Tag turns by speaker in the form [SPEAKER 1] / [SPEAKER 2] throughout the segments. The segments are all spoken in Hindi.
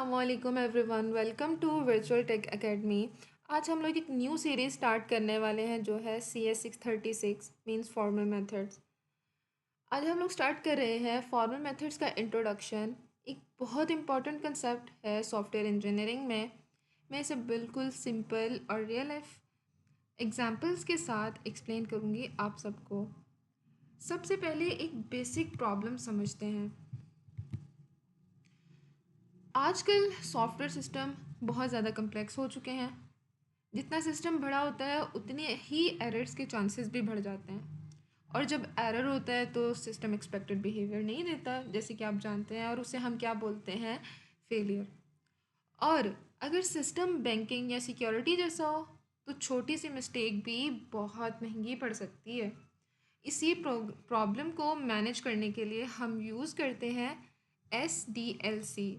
[SPEAKER 1] अस्सलामुअलैकुम everyone, welcome to virtual tech academy. आज हम लोग एक न्यू सीरीज़ स्टार्ट करने वाले हैं जो है CS636 मींस फॉर्मल मेथड्स। आज हम लोग स्टार्ट कर रहे हैं फॉर्मल मेथड्स का इंट्रोडक्शन। एक बहुत इंपॉर्टेंट कंसेप्ट है सॉफ्टवेयर इंजीनियरिंग में। मैं इसे बिल्कुल सिंपल और रियल लाइफ एग्जांपल्स के साथ एक्सप्लेन करूँगी आप सबको। सबसे पहले एक बेसिक प्रॉब्लम समझते हैं। आजकल सॉफ्टवेयर सिस्टम बहुत ज़्यादा कम्प्लेक्स हो चुके हैं। जितना सिस्टम बड़ा होता है उतने ही एरर्स के चांसेस भी बढ़ जाते हैं, और जब एरर होता है तो सिस्टम एक्सपेक्टेड बिहेवियर नहीं देता, जैसे कि आप जानते हैं, और उसे हम क्या बोलते हैं, फेलियर। और अगर सिस्टम बैंकिंग या सिक्योरिटी जैसा हो तो छोटी सी मिस्टेक भी बहुत महंगी पड़ सकती है। इसी प्रॉब्लम को मैनेज करने के लिए हम यूज़ करते हैं SDLC।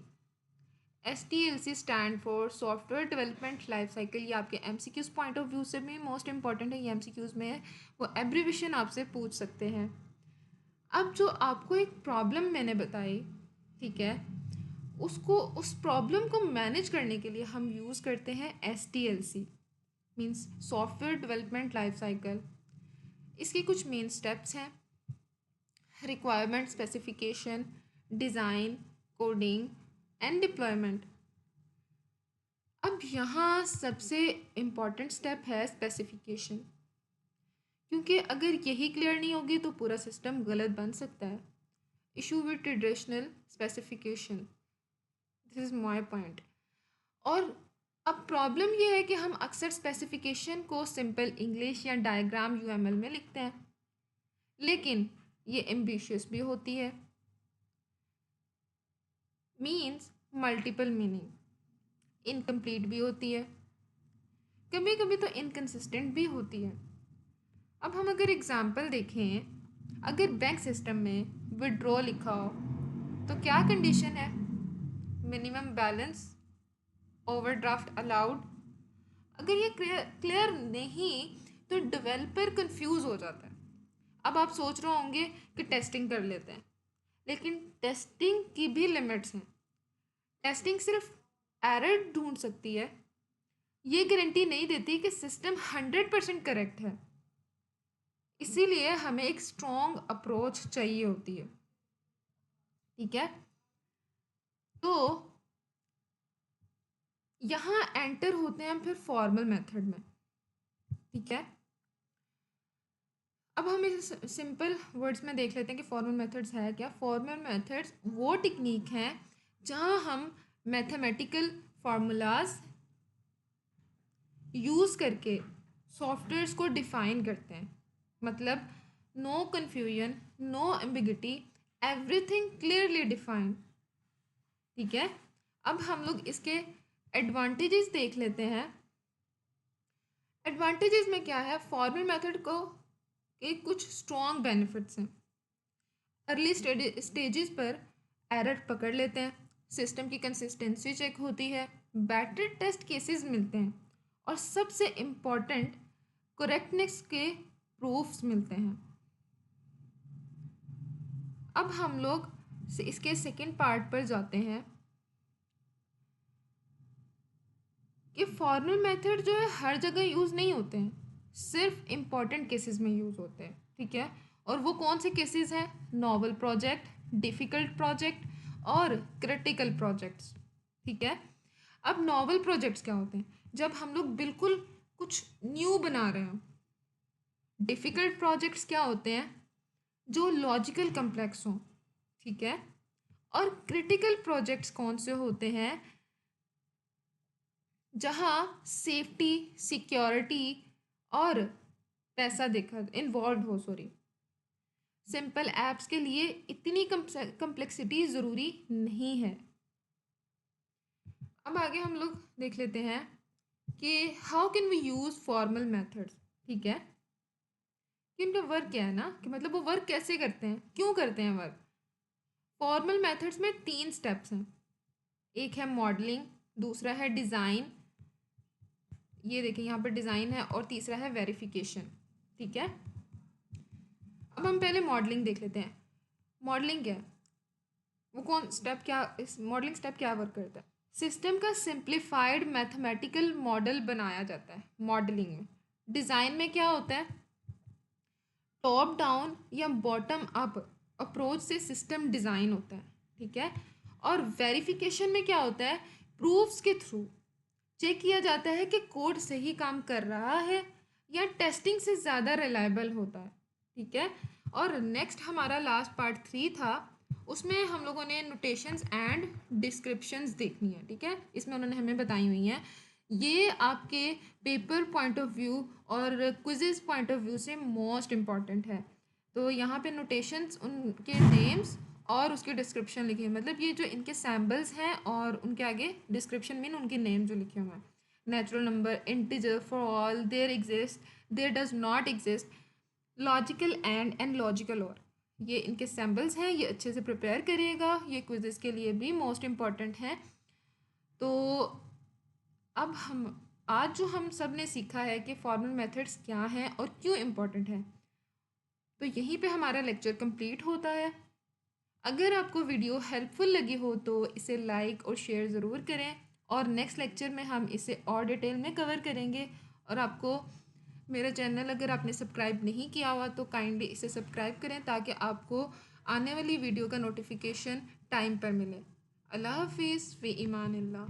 [SPEAKER 1] SDLC stand for software development life cycle. ये आपके MCQs पॉइंट ऑफ व्यू से भी मोस्ट इंपॉर्टेंट है। ये MCQs में है, वो एब्रीविएशन आपसे पूछ सकते हैं। अब जो आपको एक प्रॉब्लम मैंने बताई, ठीक है, उसको उस प्रॉब्लम को मैनेज करने के लिए हम यूज़ करते हैं SDLC means software development life cycle. इसके कुछ मेन स्टेप्स हैं: requirement specification, design, coding and deployment. अब यहाँ सबसे इम्पॉर्टेंट स्टेप है स्पेसिफिकेशन, क्योंकि अगर यही क्लियर नहीं होगी तो पूरा सिस्टम गलत बन सकता है। Issue with traditional specification, this is my point. और अब प्रॉब्लम ये है कि हम अक्सर स्पेसिफिकेशन को सिंपल इंग्लिश या डायग्राम UML में लिखते हैं, लेकिन ये एम्बिशियस भी होती है, मीन्स मल्टीपल मीनिंग, इनकम्प्लीट भी होती है, कभी कभी तो इनकन्सिस्टेंट भी होती है। अब हम अगर एग्जाम्पल देखें, अगर बैंक सिस्टम में विड्रॉ लिखा हो तो क्या कंडीशन है? Minimum balance, overdraft allowed. अगर ये क्लियर नहीं तो डेवलपर कंफ्यूज हो जाता है। अब आप सोच रहे होंगे कि टेस्टिंग कर लेते हैं, लेकिन टेस्टिंग की भी लिमिट्स हैं। टेस्टिंग सिर्फ एरर ढूंढ सकती है, ये गारंटी नहीं देती कि सिस्टम 100% करेक्ट है। इसीलिए हमें एक स्ट्रॉन्ग अप्रोच चाहिए होती है, ठीक है। तो यहाँ एंटर होते हैं हम फिर फॉर्मल मेथड में, ठीक है। अब हम इस सिंपल वर्ड्स में देख लेते हैं कि फॉर्मल मेथड्स है क्या। फॉर्मल मेथड्स वो टेक्निक हैं जहाँ हम मैथमेटिकल फार्मूलाज यूज़ करके सॉफ्टवेयर्स को डिफ़ाइन करते हैं। मतलब no confusion, no ambiguity, everything clearly defined, ठीक है। अब हम लोग इसके एडवांटेजेस देख लेते हैं। एडवांटेजेस में क्या है? फॉर्मल मेथड को के कुछ स्ट्रॉन्ग बेनिफिट्स हैं। अर्ली स्टेजेस पर एरर पकड़ लेते हैं, सिस्टम की कंसिस्टेंसी चेक होती है, बेटर टेस्ट केसेस मिलते हैं, और सबसे इम्पॉर्टेंट करेक्टनेस के प्रूफ्स मिलते हैं। अब हम लोग इसके सेकेंड पार्ट पर जाते हैं कि फॉर्मल मेथड जो है हर जगह यूज़ नहीं होते हैं, सिर्फ इम्पॉर्टेंट केसेस में यूज़ होते हैं, ठीक है। और वो कौन से केसेस हैं? नॉवल प्रोजेक्ट, डिफ़िकल्ट प्रोजेक्ट और क्रिटिकल प्रोजेक्ट्स, ठीक है। अब नॉवल प्रोजेक्ट्स क्या होते हैं? जब हम लोग बिल्कुल कुछ न्यू बना रहे हैं। डिफ़िकल्ट प्रोजेक्ट्स क्या होते हैं? जो लॉजिकल कम्प्लेक्स हों, ठीक है। और क्रिटिकल प्रोजेक्ट्स कौन से होते हैं? जहाँ सेफ्टी, सिक्योरिटी और पैसा देखा इन्वॉल्व हो। सॉरी, सिंपल ऐप्स के लिए इतनी कम्प्लेक्सिटी ज़रूरी नहीं है। अब आगे हम लोग देख लेते हैं कि how can we use formal methods, ठीक है। कि उनका वर्क क्या है ना, कि मतलब वो वर्क कैसे करते हैं, क्यों करते हैं वर्क। फॉर्मल मेथड्स में 3 स्टेप्स हैं। एक है मॉडलिंग, दूसरा है डिज़ाइन, ये देखिए यहाँ पर डिज़ाइन है, और तीसरा है वेरिफिकेशन, ठीक है। अब हम पहले मॉडलिंग देख लेते हैं। मॉडलिंग क्या है? वो कौन स्टेप क्या, इस मॉडलिंग स्टेप क्या वर्क करता है? सिस्टम का सिंप्लीफाइड मैथमेटिकल मॉडल बनाया जाता है मॉडलिंग में। डिज़ाइन में क्या होता है, टॉप डाउन या बॉटम अप अप्रोच से सिस्टम डिज़ाइन होता है, ठीक है। और वेरिफिकेशन में क्या होता है, प्रूफ्स के थ्रू चेक किया जाता है कि कोड सही काम कर रहा है या टेस्टिंग से ज़्यादा रिलायबल होता है, ठीक है। और नेक्स्ट हमारा लास्ट पार्ट 3 था, उसमें हम लोगों ने नोटेशंस एंड डिस्क्रिप्शंस देखनी है, ठीक है। इसमें उन्होंने हमें बताई हुई हैं, ये आपके पेपर पॉइंट ऑफ व्यू और क्विज़ेस पॉइंट ऑफ व्यू से मोस्ट इम्पॉर्टेंट है। तो यहाँ पे नोटेशंस, उनके नेम्स और उसके डिस्क्रिप्शन लिखे हैं, मतलब ये जो इनके सैम्बल्स हैं और उनके आगे डिस्क्रिप्शन मीन उनके नेम जो लिखे हुए हैं। Natural number, integer, for all, there exist, there does not exist, logical and logical or, ये इनके सैम्बल्स हैं। ये अच्छे से प्रिपेयर करिएगा, ये क्विज़ेस के लिए भी मोस्ट इम्पॉर्टेंट हैं। तो अब हम आज जो हम सब ने सीखा है कि फॉर्मल मेथड्स क्या हैं और क्यों इम्पोर्टेंट हैं, तो यहीं पे हमारा लेक्चर कंप्लीट होता है। अगर आपको वीडियो हेल्पफुल लगी हो तो इसे लाइक और शेयर ज़रूर करें, और नेक्स्ट लेक्चर में हम इसे और डिटेल में कवर करेंगे। और आपको मेरा चैनल अगर आपने सब्सक्राइब नहीं किया हुआ तो काइंडली इसे सब्सक्राइब करें, ताकि आपको आने वाली वीडियो का नोटिफिकेशन टाइम पर मिले। अल्लाह हाफिज़, फ़ी ईमान अल्लाह।